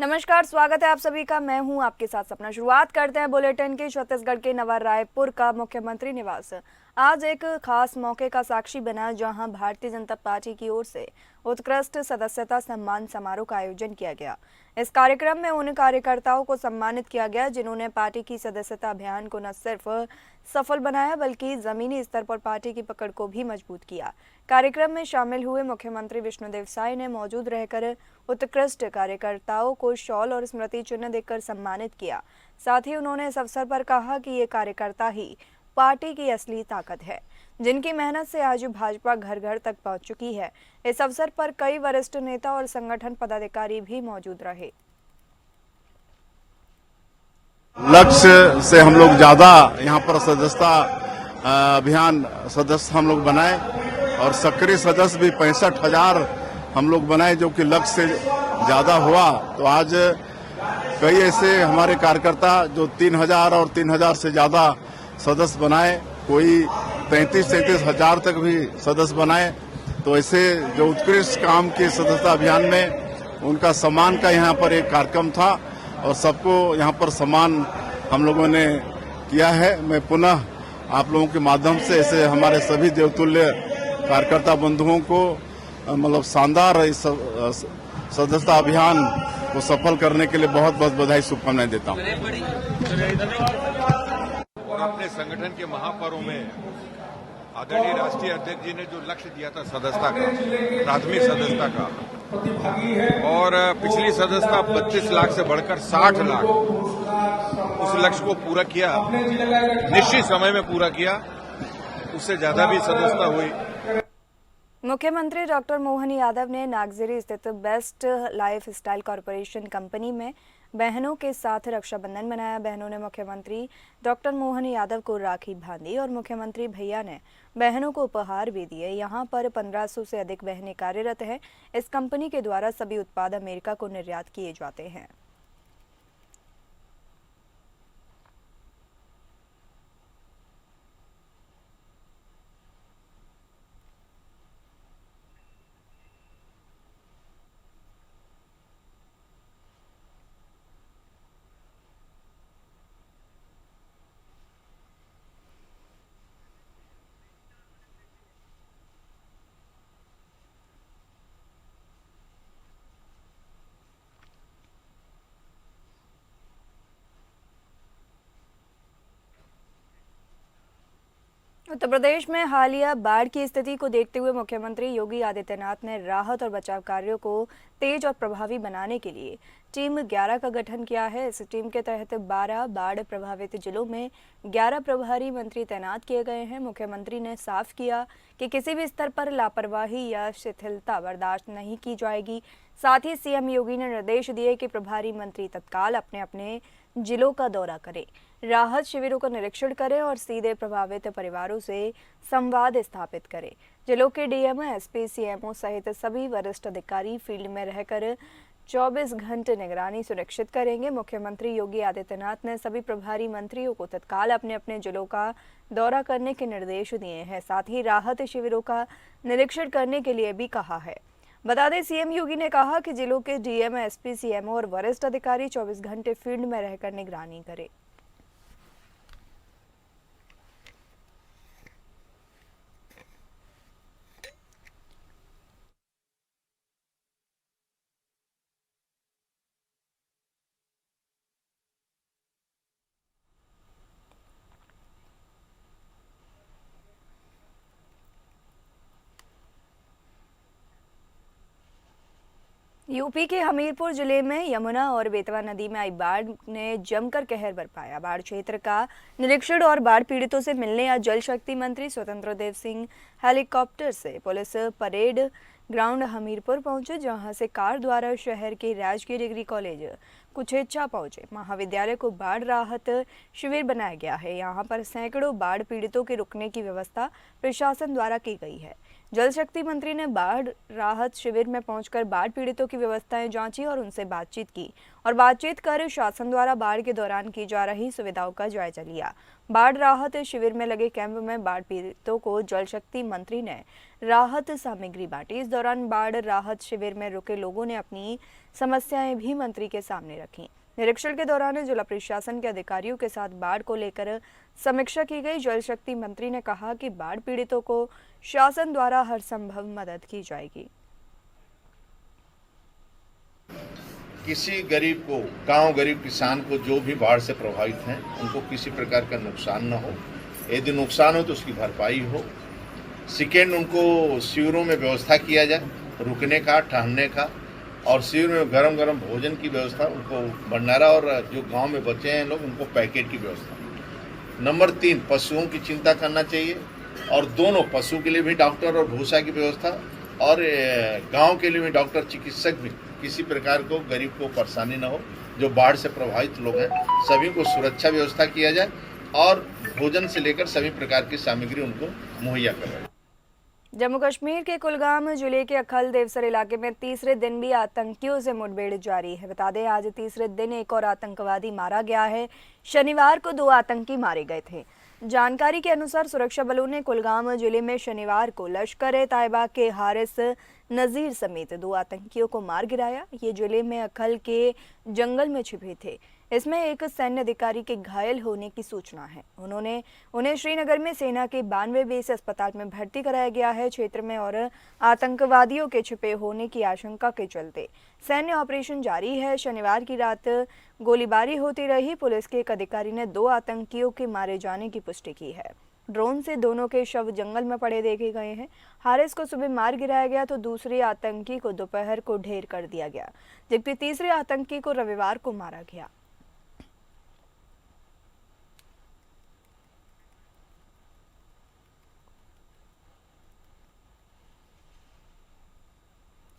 नमस्कार, स्वागत है आप सभी का। मैं हूं आपके साथ सपना। शुरुआत करते हैं बुलेटिन की। छत्तीसगढ़ के नवा रायपुर का मुख्यमंत्री निवास आज एक खास मौके का साक्षी बना, जहां भारतीय जनता पार्टी की ओर से उत्कृष्ट सदस्यता सम्मान समारोह का आयोजन किया गया। इस कार्यक्रम में उन कार्यकर्ताओं को सम्मानित किया गया जिन्होंने पार्टी की सदस्यता अभियान को न सिर्फ सफल बनाया बल्कि जमीनी स्तर पर पार्टी की पकड़ को भी मजबूत किया। कार्यक्रम में शामिल हुए मुख्यमंत्री विष्णुदेव साय ने मौजूद रहकर उत्कृष्ट कार्यकर्ताओं को शॉल और स्मृति चिन्ह देकर सम्मानित किया। साथ ही उन्होंने इस अवसर पर कहा कि ये कार्यकर्ता ही पार्टी की असली ताकत है, जिनकी मेहनत से आज भाजपा घर घर तक पहुंच चुकी है। इस अवसर पर कई वरिष्ठ नेता और संगठन पदाधिकारी भी मौजूद रहे। लक्ष्य से हम लोग ज्यादा यहाँ पर सदस्यता अभियान सदस्य हम लोग बनाए और सक्रिय सदस्य भी 65,000 हम लोग बनाए, जो कि लक्ष्य से ज्यादा हुआ। तो आज कई ऐसे हमारे कार्यकर्ता जो 3,000 और 3,000 से ज्यादा सदस्य बनाए, कोई 33-33 हजार तक भी सदस्य बनाए। तो ऐसे जो उत्कृष्ट काम के सदस्यता अभियान में उनका सम्मान का यहाँ पर एक कार्यक्रम था और सबको यहाँ पर सम्मान हम लोगों ने किया है। मैं पुनः आप लोगों के माध्यम से ऐसे हमारे सभी देवतुल्य कार्यकर्ता बंधुओं को मतलब शानदार इस सदस्यता अभियान को सफल करने के लिए बहुत बहुत बधाई शुभकामनाएं देता हूं। और अपने संगठन के महापर्व में आदरणीय राष्ट्रीय अध्यक्ष जी ने जो लक्ष्य दिया था सदस्यता का, प्राथमिक सदस्यता का, और पिछली सदस्यता 32 लाख से बढ़कर 60 लाख, उस लक्ष्य को पूरा किया, निश्चित समय में पूरा किया। उससे ज्यादा भी सदस्यता हुई। मुख्यमंत्री डॉक्टर मोहन यादव ने नागजिरी स्थित best life style corporation company में बहनों के साथ रक्षाबंधन मनाया। बहनों ने मुख्यमंत्री डॉक्टर मोहन यादव को राखी बांधी और मुख्यमंत्री भैया ने बहनों को उपहार भी दिए। यहां पर 1500 से अधिक बहनें कार्यरत हैं। इस कंपनी के द्वारा सभी उत्पाद अमेरिका को निर्यात किए जाते हैं। उत्तर प्रदेश में हालिया बाढ़ की स्थिति को देखते हुए मुख्यमंत्री योगी आदित्यनाथ ने राहत और बचाव कार्यों को तेज और प्रभावी बनाने के लिए टीम 11 का गठन किया है। इस टीम के तहत 12 बाढ़ प्रभावित जिलों में 11 प्रभारी मंत्री तैनात किए गए हैं। मुख्यमंत्री ने साफ किया कि किसी भी स्तर पर लापरवाही या शिथिलता बर्दाश्त नहीं की जाएगी। साथ ही सीएम योगी ने निर्देश दिए कि प्रभारी मंत्री तत्काल अपने अपने जिलों का दौरा करें, राहत शिविरों का निरीक्षण करें और सीधे प्रभावित परिवारों से संवाद स्थापित करें। जिलों के डीएम, एसपी, सीएमओ सहित सभी वरिष्ठ अधिकारी फील्ड में रहकर 24 घंटे निगरानी सुनिश्चित करेंगे। मुख्यमंत्री योगी आदित्यनाथ ने सभी प्रभारी मंत्रियों को तत्काल अपने अपने जिलों का दौरा करने के निर्देश दिए हैं। साथ ही राहत शिविरों का निरीक्षण करने के लिए भी कहा है। बता दें, सीएम योगी ने कहा कि जिलों के डीएम, एसपी, सीएमओ और वरिष्ठ अधिकारी 24 घंटे फील्ड में रहकर निगरानी करें। यूपी के हमीरपुर जिले में यमुना और बेतवा नदी में आई बाढ़ ने जमकर कहर बरपाया। बाढ़ क्षेत्र का निरीक्षण और बाढ़ पीड़ितों से मिलने आज जल शक्ति मंत्री स्वतंत्र देव सिंह हेलीकॉप्टर से पुलिस परेड ग्राउंड हमीरपुर पहुंचे, जहां से कार द्वारा शहर के राजकीय डिग्री कॉलेज कुछेचा पहुंचे। महाविद्यालय को बाढ़ राहत शिविर बनाया गया है। यहां पर सैकड़ों बाढ़ पीड़ितों के रुकने की व्यवस्था प्रशासन द्वारा की गई है। जल शक्ति मंत्री ने बाढ़ राहत शिविर में पहुंचकर बाढ़ पीड़ितों की व्यवस्थाएं जांची और उनसे बातचीत की और बातचीत कर शासन द्वारा बाढ़ के दौरान की जा रही सुविधाओं का जायजा लिया। बाढ़ राहत शिविर में लगे कैंप में बाढ़ पीड़ितों को जल शक्ति मंत्री ने राहत सामग्री बांटी। इस दौरान बाढ़ राहत शिविर में रुके लोगों ने अपनी समस्याएं भी मंत्री के सामने रखी। निरीक्षण के दौरान जिला प्रशासन के अधिकारियों के साथ बाढ़ को लेकर समीक्षा की गई। जल शक्ति मंत्री ने कहा कि बाढ़ पीड़ितों को शासन द्वारा हर संभव मदद की जाएगी। किसी गरीब को, गांव गरीब किसान को जो भी बाढ़ से प्रभावित हैं, उनको किसी प्रकार का नुकसान न हो। यदि नुकसान हो तो उसकी भरपाई हो। सेकेंड, उनको शिविरों में व्यवस्था किया जाए, रुकने का, ठहरने का, और शिविर में गरम गरम भोजन की व्यवस्था, उनको भंडारा, और जो गांव में बचे हैं लोग उनको पैकेट की व्यवस्था। नंबर 3, पशुओं की चिंता करना चाहिए, और दोनों पशु के लिए भी डॉक्टर और भूसा की व्यवस्था, और गांव के लिए भी डॉक्टर, चिकित्सक भी, किसी प्रकार को गरीब को परेशानी न हो। जो बाढ़ से प्रभावित लोग हैं सभी को सुरक्षा व्यवस्था किया जाए और भोजन से लेकर सभी प्रकार की सामग्री उनको मुहैया करवाई। जम्मू कश्मीर के कुलगाम जिले के अखल देवसर इलाके में तीसरे दिन भी आतंकियों से मुठभेड़ जारी है। बता दें, आज तीसरे दिन एक और आतंकवादी मारा गया है। शनिवार को 2 आतंकी मारे गए थे। जानकारी के अनुसार सुरक्षा बलों ने कुलगाम जिले में शनिवार को लश्कर-ए-तैयबा के हारिस नजीर समेत 2 आतंकियों को मार गिराया। ये जिले में अखल के जंगल में छिपे थे। इसमें एक सैन्य अधिकारी के घायल होने की सूचना है। उन्हें श्रीनगर में सेना के 92 बेस अस्पताल में भर्ती कराया गया है। क्षेत्र में और आतंकवादियों के छिपे होने की आशंका के चलते सैन्य ऑपरेशन जारी है। शनिवार की रात गोलीबारी होती रही। पुलिस के एक अधिकारी ने 2 आतंकियों के मारे जाने की पुष्टि की है। ड्रोन से दोनों के शव जंगल में पड़े देखे गए हैं। हारिस को सुबह मार गिराया गया तो दूसरे आतंकी को दोपहर को ढेर कर दिया गया, जबकि तीसरे आतंकी को रविवार को मारा गया।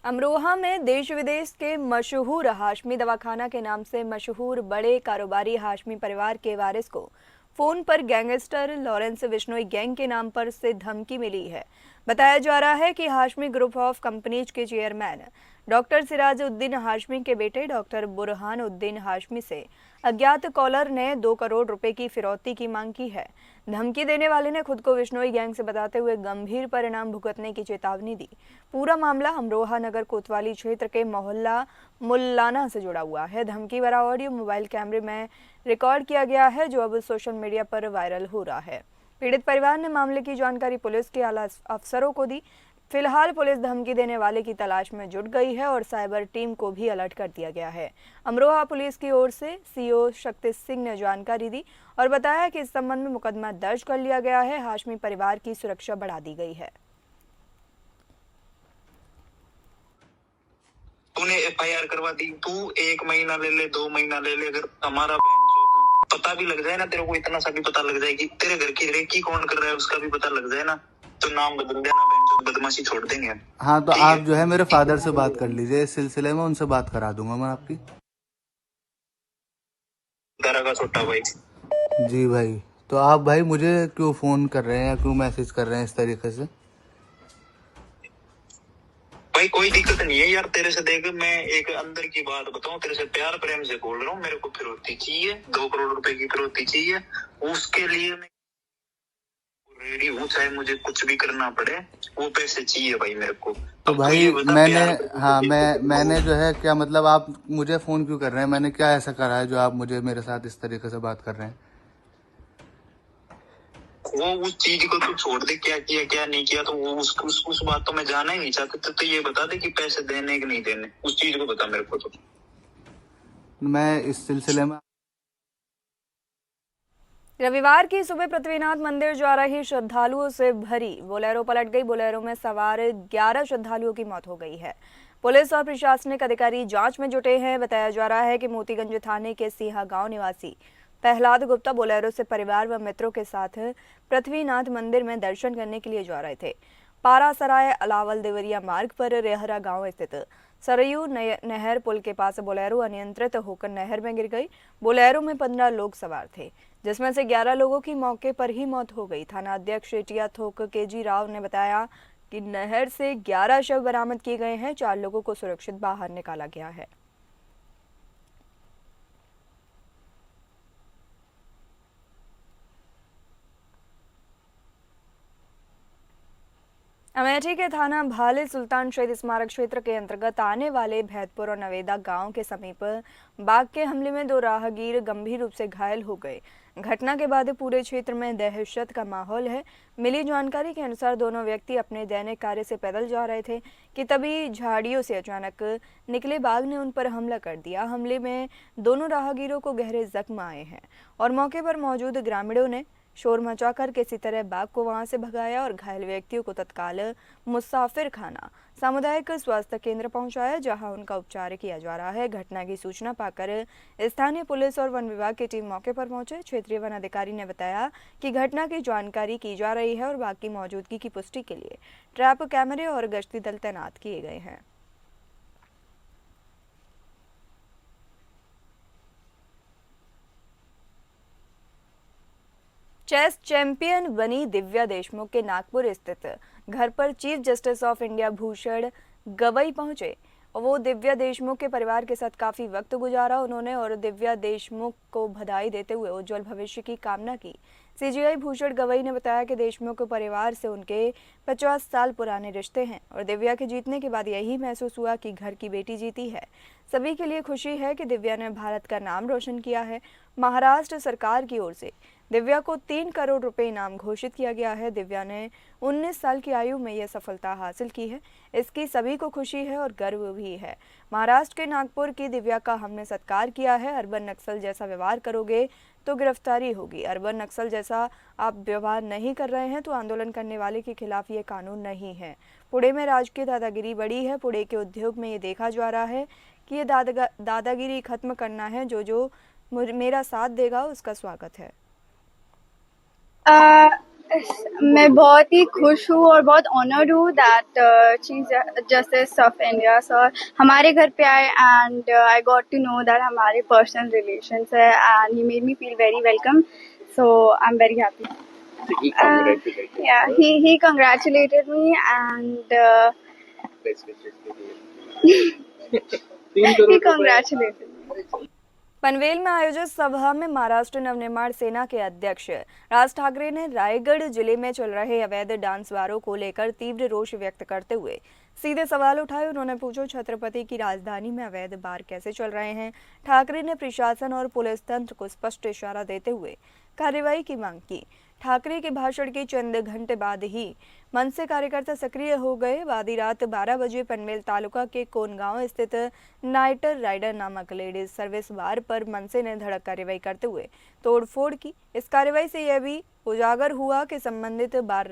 अमरोहा में देश विदेश के मशहूर हाशमी दवाखाना के नाम से मशहूर बड़े कारोबारी हाशमी परिवार के वारिस को फोन पर गैंगस्टर लॉरेंस बिश्नोई गैंग के नाम पर से धमकी मिली है। बताया जा रहा है कि हाशमी ग्रुप ऑफ कंपनीज के चेयरमैन डॉक्टर सिराज उद्दीन हाशमी के बेटे डॉक्टर बुरहान उद्दीन हाशमी से अज्ञात कॉलर ने 2 करोड़ रुपए की फिरौती की मांग की है। धमकी देने वाले ने खुद को बिश्नोई गैंग से बताते हुए गंभीर परिणाम भुगतने की चेतावनी दी। पूरा मामला अमरोहा नगर कोतवाली क्षेत्र के मोहल्ला मुल्लाना से जुड़ा हुआ है। धमकी भरा ऑडियो मोबाइल कैमरे में रिकॉर्ड किया गया है, जो अब सोशल मीडिया पर वायरल हो रहा है। पीड़ित परिवार ने मामले की जानकारी पुलिस के आला अफसरों को दी। फिलहाल पुलिस धमकी देने वाले की तलाश में जुट गई है और साइबर टीम को भी अलर्ट कर दिया गया है। अमरोहा पुलिस की ओर से सीओ शक्ति सिंह ने जानकारी दी और बताया कि इस संबंध में मुकदमा दर्ज कर लिया गया है। हाशमी परिवार की सुरक्षा बढ़ा दी गई है। तूने FIR करवा दी, तू 1 महीना ले ले, 2 महीना ले ले, अगर हमारा पता भी लग जाए ना, तेरे को इतना सा भी पता लग जाए कि तेरे घर की रेकी कौन कर रहा है, उसका भी पता लग जाए ना, तो नाम बदल देना, बदमाशी छोड़ देंगे। हाँ, तो आप जो है मेरे फादर से बात कर लीजिए इस सिलसिले में, उनसे बात करा दूंगा मैं आपकी। दारा का छोटा भाई। जी भाई, तो आप भाई मुझे क्यों फोन कर रहे हैं या क्यों मैसेज कर रहे हैं इस तरीके से? भाई कोई दिक्कत नहीं है यार, तेरे से देख, मैं एक अंदर की बात बताऊं, तेरे से प्यार प्रेम से बोल रहा हूँ। मेरे को फिरौती चाहिए, 2 करोड़ रुपए की फिरौती चाहिए। उसके लिए मैं रेडी हूँ, चाहे मुझे कुछ भी करना पड़े, वो पैसे चाहिए भाई मेरे को। तो भाई मैंने जो है, क्या मतलब आप मुझे फोन क्यों कर रहे हैं? मैंने क्या ऐसा करा है जो आप मुझे मेरे साथ इस तरीके से बात कर रहे हैं? वो उस चीज को तो छोड़ दे, क्या किया क्या नहीं किया, तो वो उस बात तो मैं जाना ही नहीं चाहता। तो ये बता दे कि पैसे देने कि नहीं देने, उस चीज को बता मेरे को। तो मैं इस सिलसिले में रविवार की सुबह पृथ्वीनाथ मंदिर जा रही श्रद्धालुओं से भरी बोलेरो पलट गई। बोलेरो में सवार 11 श्रद्धालुओं की मौत हो गई है। पुलिस और प्रशासनिक अधिकारी जांच में जुटे हैं। बताया जा रहा है कि मोतीगंज थाने के सिंहा गांव निवासी प्रहलाद गुप्ता बोलेरो से परिवार व मित्रों के साथ पृथ्वीनाथ मंदिर में दर्शन करने के लिए जा रहे थे। पारासराय अलावल देवरिया मार्ग पर रेहरा गांव स्थित सरयू नहर पुल के पास बोलेरो अनियंत्रित होकर नहर में गिर गई। बोलेरो में 15 लोग सवार थे, जिसमें से 11 लोगों की मौके पर ही मौत हो गई। थाना अध्यक्ष टिया थोक केजी राव ने बताया कि नहर से 11 शव बरामद किए गए हैं। 4 लोगों को सुरक्षित बाहर निकाला गया है। अमेठी के थाना भाले सुल्तान शहीद स्मारक क्षेत्र के अंतर्गत आने वाले भैदपुर और नवेदा गांव के समीप बाघ के हमले में 2 राहगीर गंभीर रूप से घायल हो गए। घटना के बाद पूरे क्षेत्र में दहशत का माहौल है। मिली जानकारी के अनुसार दोनों व्यक्ति अपने दैनिक कार्य से पैदल जा रहे थे कि तभी झाड़ियों से अचानक निकले बाघ ने उन पर हमला कर दिया। हमले में दोनों राहगीरों को गहरे जख्म आए हैं और मौके पर मौजूद ग्रामीणों ने शोर मचाकर किसी तरह बाघ को वहां से भगाया और घायल व्यक्तियों को तत्काल मुसाफिर खाना सामुदायिक स्वास्थ्य केंद्र पहुंचाया, जहां उनका उपचार किया जा रहा है। घटना की सूचना पाकर स्थानीय पुलिस और वन विभाग की टीम मौके पर पहुंचे। क्षेत्रीय वन अधिकारी ने बताया कि घटना की जानकारी की जा रही है और बाघ की मौजूदगी की पुष्टि के लिए ट्रैप कैमरे और गश्ती दल तैनात किए गए हैं। चेस चैंपियन बनी दिव्या देशमुख के नागपुर स्थित घर पर chief justice of India Bhushan Gavai पहुंचे। वो दिव्या देशमुख के परिवार के साथ काफी वक्त गुजारा उन्होंने और दिव्या देशमुख को बधाई देते हुए उज्जवल भविष्य की कामना की। सीजीआई भूषण गवई ने बताया कि देशमुख के परिवार से उनके 50 साल पुराने रिश्ते हैं और दिव्या के जीतने के बाद यही महसूस हुआ कि घर की बेटी जीती है। सभी के लिए खुशी है कि दिव्या ने भारत का नाम रोशन किया है। महाराष्ट्र सरकार की ओर से दिव्या को 3 करोड़ रुपए इनाम घोषित किया गया है। दिव्या ने 19 साल की आयु में यह सफलता हासिल की है, इसकी सभी को खुशी है और गर्व भी है। महाराष्ट्र के नागपुर की दिव्या का हमने सत्कार किया है। अर्बन नक्सल जैसा व्यवहार करोगे तो गिरफ्तारी होगी। अर्बन नक्सल जैसा आप व्यवहार नहीं कर रहे हैं तो आंदोलन करने वाले के खिलाफ ये कानून नहीं है। पुणे में राजकीय दादागिरी बढ़ी है। पुणे के उद्योग में ये देखा जा रहा है कि ये दादागिरी खत्म करना है। जो मेरा साथ देगा उसका स्वागत है। मैं बहुत ही खुश हूँ और बहुत ऑनर्ड हूँ that chief justice of India sir हमारे घर पे आए and I got to know that हमारे पर्सनल रिलेशंस है and he made me feel very welcome, so I am very happy. He congratulated me and he congratulated me. Panvel में आयोजित सभा में महाराष्ट्र नवनिर्माण सेना के अध्यक्ष राज ठाकरे ने रायगढ़ जिले में चल रहे अवैध डांस बारों को लेकर तीव्र रोष व्यक्त करते हुए सीधे सवाल उठाए। उन्होंने पूछा, छत्रपति की राजधानी में अवैध बार कैसे चल रहे हैं। ठाकरे ने प्रशासन और पुलिस तंत्र को स्पष्ट इशारा देते हुए कार्रवाई की मांग की। ठाकरे के भाषण के चंद घंटे बाद ही मनसे कार्यकर्ता सक्रिय हो गए। आधी रात 12 बजे पनवेल तालुका के कोनगांव स्थित नाइटर राइडर नामक लेडीज सर्विस बार पर मनसे ने धड़क कार्रवाई करते हुए तोड़फोड़ की। इस कार्रवाई से यह भी उजागर हुआ कि संबंधित बार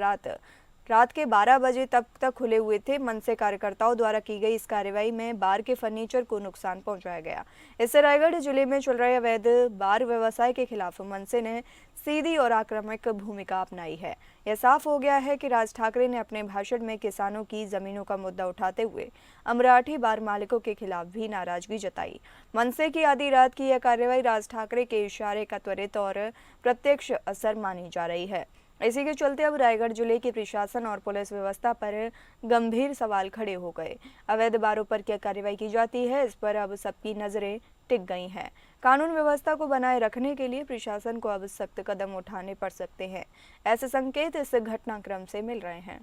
रात के 12 बजे तक खुले हुए थे। मनसे कार्यकर्ताओं द्वारा की गई इस कार्रवाई में बार के फर्नीचर को नुकसान पहुंचाया गया। इससे रायगढ़ जिले में चल रहे अवैध बार व्यवसाय के खिलाफ मनसे ने सीधी और आक्रामक भूमिका अपनाई है। यह साफ हो गया है कि राज ठाकरे ने अपने भाषण में किसानों की जमीनों का मुद्दा उठाते हुए अमराठी बार मालिकों के खिलाफ भी नाराजगी जताई। मनसे की आधी रात की यह कार्रवाई राज ठाकरे के इशारे का त्वरित और प्रत्यक्ष असर मानी जा रही है। इसी के चलते अब रायगढ़ जिले की प्रशासन और पुलिस व्यवस्था पर गंभीर सवाल खड़े हो गए। अवैध बारों पर क्या कार्रवाई की जाती है, इस पर अब सबकी नजरें टिक गई हैं। कानून व्यवस्था को बनाए रखने के लिए प्रशासन को अब सख्त कदम उठाने पड़ सकते हैं, ऐसे संकेत इस घटनाक्रम से मिल रहे हैं।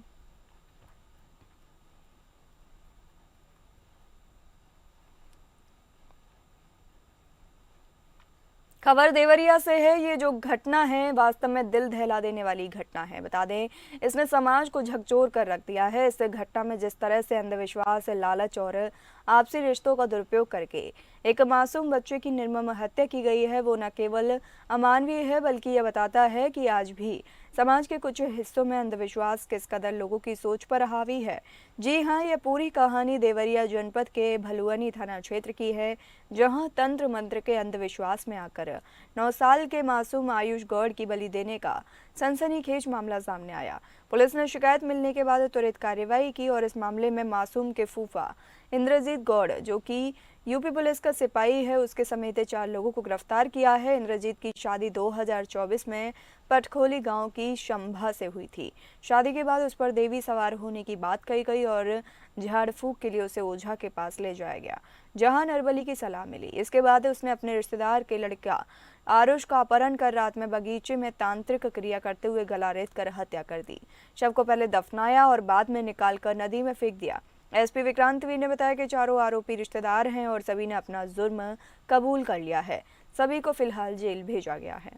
खबर देवरिया से है। ये जो घटना है वास्तव में दिल दहला देने वाली घटना है। बता दें, इसने समाज को झकझोर कर रख दिया है। इस घटना में जिस तरह से अंधविश्वास, लालच और आपसी रिश्तों का दुरुपयोग करके एक मासूम बच्चे की निर्मम हत्या की गई है, वो न केवल अमानवीय है बल्कि यह बताता है कि आज भी समाज के कुछ हिस्सों में अंधविश्वास किस कदर लोगों की सोच पर हावी है। जी हाँ, यह पूरी कहानी देवरिया जनपद के भलुअनी थाना क्षेत्र की है, जहां तंत्र मंत्र के अंधविश्वास में आकर 9 साल के मासूम आयुष गौड़ की बलि देने का सनसनीखेज मामला सामने आया। पुलिस ने शिकायत मिलने के बाद त्वरित कार्रवाई की और इस मामले में मासूम के फूफा इंद्रजीत गौड़, जो कि यूपी पुलिस का सिपाही है, उसके समेत 4 लोगों को गिरफ्तार किया है। इंद्रजीत की शादी 2024 में पटखोली गांव की शंभा से हुई थी। शादी के बाद उस पर देवी सवार होने की बात कही गई और झाड़ फूंक के लिए उसे ओझा के पास ले जाया गया, जहां नरबली की सलाह मिली। इसके बाद उसने अपने रिश्तेदार के लड़का आरुष का अपहरण कर रात में बगीचे में तांत्रिक क्रिया करते हुए गला रेत कर हत्या कर दी। शव को पहले दफनाया और बाद में निकालकर नदी में फेंक दिया। एसपी विक्रांत वीर ने बताया कि चारों आरोपी रिश्तेदार हैं और सभी ने अपना जुर्म कबूल कर लिया है। सभी को फिलहाल जेल भेजा गया है।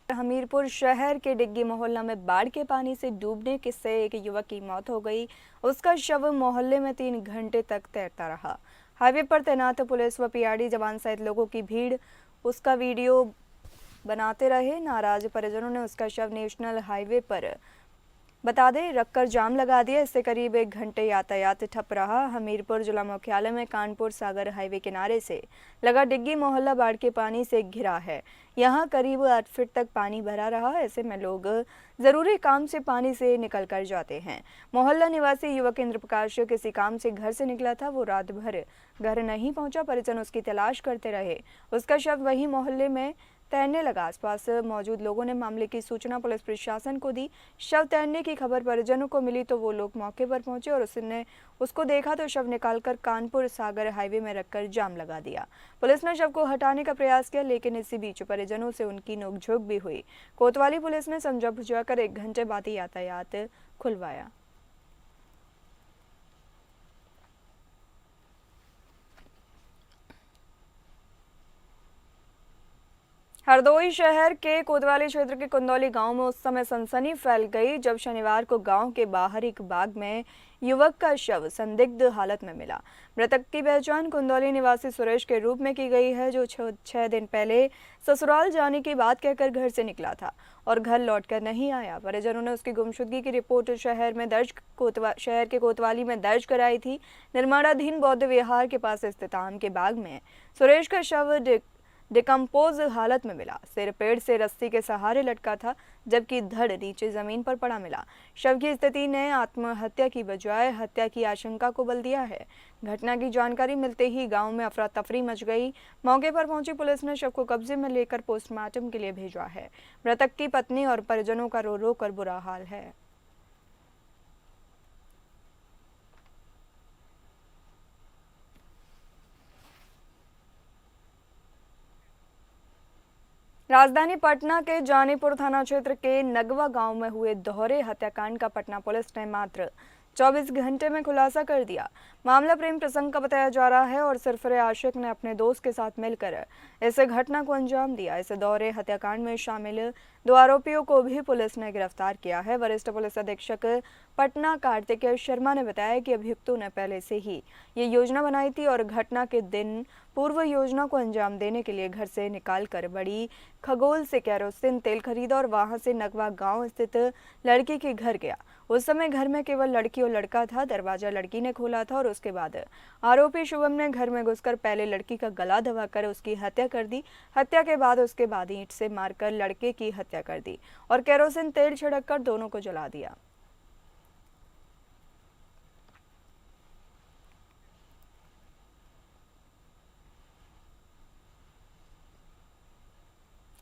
हमीरपुर शहर के डिग्गी मोहल्ला में बाढ़ के पानी से डूबने से एक युवक की मौत हो गई। उसका शव मोहल्ले में 3 घंटे तक तैरता रहा। हाईवे पर तैनात पुलिस व पीआरडी जवान सहित लोगों की भीड़ उसका वीडियो बनाते रहे। नाराज परिजनों ने उसका शव नेशनल हाईवे पर बता दें रखकर जाम लगा दिया। इससे करीब 1 घंटे यातायात ठप रहा। हमीरपुर जिला मुख्यालय में कानपुर सागर हाईवे किनारे से लगा डिग्गी मोहल्ला बाढ़ के पानी से घिरा है। यहाँ करीब 8 फीट तक पानी भरा रहा। ऐसे में लोग जरूरी काम से पानी से निकल कर जाते हैं। मोहल्ला निवासी युवक इंद्र प्रकाश किसी काम से घर से निकला था। वो रात भर घर नहीं पहुंचा। परिजन उसकी तलाश करते रहे। उसका शव वही मोहल्ले में तैरने लगा। आसपास मौजूद लोगों ने मामले की सूचना पुलिस प्रशासन को दी। शव तैरने की खबर परिजनों को मिली तो वो लोग मौके पर पहुंचे और उसको देखा तो शव निकालकर कानपुर सागर हाईवे में रखकर जाम लगा दिया। पुलिस ने शव को हटाने का प्रयास किया, लेकिन इसी बीच परिजनों से उनकी नोकझोंक भी हुई। कोतवाली पुलिस ने समझा बुझाकर 1 घंटे बाद ही यातायात खुलवाया। हरदोई शहर के कोतवाली क्षेत्र के कुंदौली गांव में उस समय सनसनी फैल गई जब शनिवार को गांव के बाहर एक बाग में युवक का शव संदिग्ध हालत में मिला। मृतक की पहचान कुंदौली निवासी सुरेश के रूप में की गई है, जो 6 दिन पहले ससुराल जाने की बात कहकर घर से निकला था और घर लौटकर नहीं आया। परिजनों ने उसकी गुमशुदगी की रिपोर्ट शहर के कोतवाली में दर्ज कराई थी। निर्माणाधीन बौद्ध विहार के पास स्थित आम के बाग में सुरेश का शव डिकम्पोज हालत में मिला। सिर पेड़ से रस्सी के सहारे लटका था, जबकि धड़ नीचे जमीन पर पड़ा मिला। शव की स्थिति ने आत्महत्या की बजाय हत्या की आशंका को बल दिया है। घटना की जानकारी मिलते ही गांव में अफरा तफरी मच गई। मौके पर पहुंची पुलिस ने शव को कब्जे में लेकर पोस्टमार्टम के लिए भेजा है। मृतक की पत्नी और परिजनों का रो रो कर बुरा हाल है। राजधानी पटना के जानीपुर थाना क्षेत्र के नगवा गांव में हुए दोहरे हत्याकांड का पटना पुलिस ने मात्र 24 घंटे में खुलासा कर दिया। मामला प्रेम प्रसंग का बताया जा रहा है और सरफरे आशिक ने अपने दोस्त के साथ मिलकर इस घटना को अंजाम दिया। इस दोहरे हत्याकांड में शामिल 2 आरोपियों को भी पुलिस ने गिरफ्तार किया है। वरिष्ठ पुलिस अधीक्षक पटना कार्तिक शर्मा ने बताया कि अभियुक्तों ने पहले से ही ये योजना बनाई थी और घटना के दिन पूर्व योजना को अंजाम देने के लिए घर से निकालकर बड़ी खगोल से केरोसिन तेल खरीदा और वहां से नगवा गांव स्थित लड़की के घर गया। उस समय घर में केवल लड़की और लड़का था। दरवाजा लड़की ने खोला था और उसके बाद आरोपी शुभम ने घर में घुसकर पहले लड़की का गला दबाकर उसकी हत्या कर दी। हत्या के बाद उसके बाद ईंट से मारकर लड़के की हत्या कर दी और केरोसिन तेल छिड़ककर दोनों को जला दिया।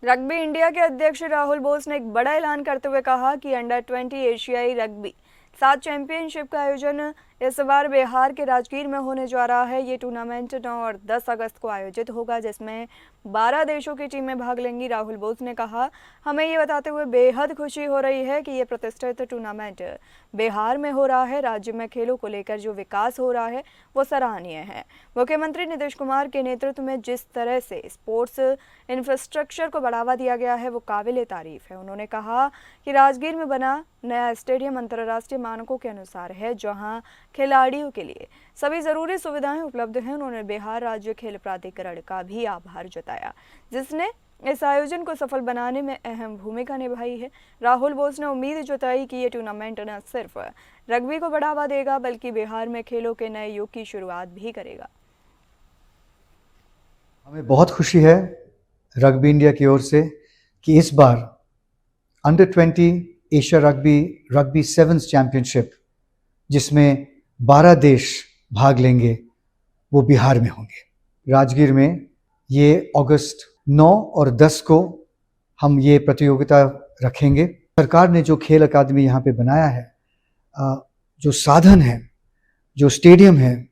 रग्बी इंडिया के अध्यक्ष राहुल बोस ने एक बड़ा ऐलान करते हुए कहा कि अंडर-20 एशियाई रग्बी 7 चैंपियनशिप का आयोजन इस बार बिहार के राजगीर में होने जा रहा है। ये टूर्नामेंट 9 और 10 अगस्त को आयोजित होगा, जिसमें 12 देशों की टीमें भाग लेंगी। राहुल बोस ने कहा, हमें ये बताते हुए बेहद खुशी हो रही है कि ये प्रतिष्ठित टूर्नामेंट बिहार में हो रहा है। राज्य में खेलों को लेकर जो विकास हो रहा है वो सराहनीय है। मुख्यमंत्री नीतीश कुमार के नेतृत्व में जिस तरह से स्पोर्ट्स इंफ्रास्ट्रक्चर को बढ़ावा दिया गया है वो काबिले तारीफ है। उन्होंने कहा कि राजगीर में बना नया स्टेडियम अंतर्राष्ट्रीय मानकों के अनुसार है, जहां खिलाड़ियों के लिए सभी जरूरी सुविधाएं उपलब्ध हैं। उन्होंने बिहार राज्य खेल प्राधिकरण का भी आभार जताया, जिसने इस आयोजन को सफल बनाने में अहम भूमिका निभाई है। राहुल बोस ने उम्मीद जताई कि ये टूर्नामेंट न सिर्फ रग्बी को बढ़ावा देगा बल्कि बिहार में खेलों के नए युग की शुरुआत भी करेगा। हमें बहुत खुशी है रग्बी इंडिया की ओर से कि इस बार अंडर-20 एशिया रग्बी सेवन्स चैंपियनशिप, जिसमें 12 देश भाग लेंगे, वो बिहार में होंगे। राजगीर में ये अगस्त 9 और 10 को हम ये प्रतियोगिता रखेंगे। सरकार ने जो खेल अकादमी यहाँ पे बनाया है, जो साधन है, जो स्टेडियम है,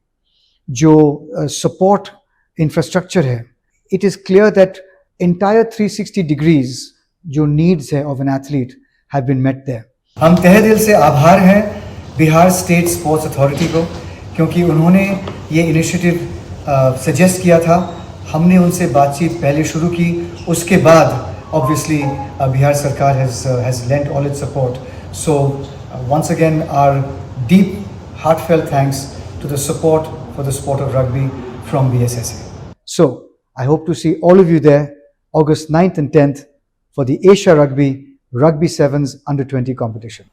जो सपोर्ट इंफ्रास्ट्रक्चर है, it is clear that entire 360 degrees जो नीड्स है of an athlete have been met there. हम तहे दिल से आभार हैं बिहार स्टेट स्पोर्ट्स अथॉरिटी को, क्योंकि उन्होंने ये इनिशिएटिव सजेस्ट किया था। हमने उनसे बातचीत पहले शुरू की, उसके बाद ऑब्वियसली बिहार सरकार has lent all it's support. So once again our deep heartfelt thanks to the support for the sport of rugby from BSSA. So I hope to see all of you there August 9th and 10th for the Asia Rugby Sevens Under 20 competition.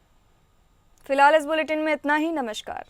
फिलहाल इस bulletin में इतना ही। नमस्कार।